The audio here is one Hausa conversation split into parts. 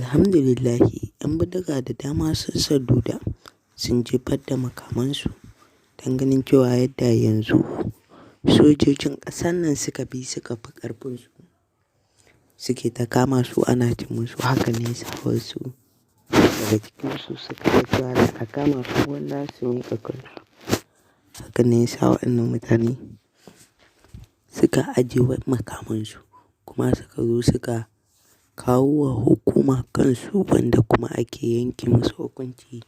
Alhamdulillahi, 'yan bindiga da dama sun Saboda sun jefar da makamansu don ganin cewa yadda yanzu sojojin ƙasar nan suka fi ƙarfinsu, suke ta kama su ana ci musu. Haka ne sa wasu daga cikinsu suka ga cewa da a kama su wanda su miƙa kansu. Haka ne sa waɗannan mutane suka ajiye makamansu kuma suka zo suka kawo wa hukuma Kansu, wanda kuma ake yanke musu hukunci,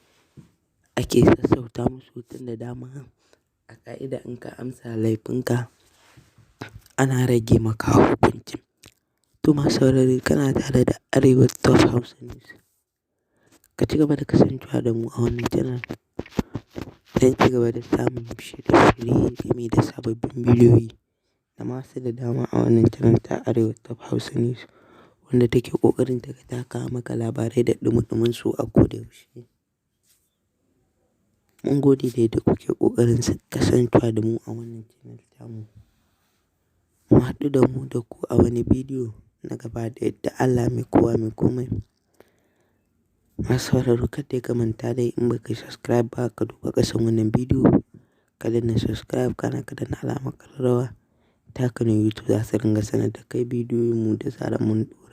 ake sassauta musu tun da dama. A ƙa'ida in ka amsa laifinka ana rage maka hukunci. To masu saurare, kana tare da Arewa Top Hausa News. Ka ci gaba da kasancewa da mu a wannan channel don ci gaba da samun shirye-shirye game da sababbin bidiyoyi da masu da dama a wannan channel ta Arewa Top Hausa News, wanda take ƙoƙarin ta kawo maka labarai da ɗumi-ɗumin su a koda yaushe. Mun gode da yadda kuke ƙoƙarin kasancewa da mu a wannan channel tamu. Mu haɗu da mu da ku a wani bidiyo na gaba da yadda Allah mai kowa mai komai. Masu sauraro, kada ka manta dai in baka yi subscribe ba, ka duba ƙasan wannan bidiyo ka danna subscribe, kana ka danna alamar ƙararrawa. Ta haka ne YouTube za su ringa sanar da kai bidiyoyin mu da zarar mun ɗora.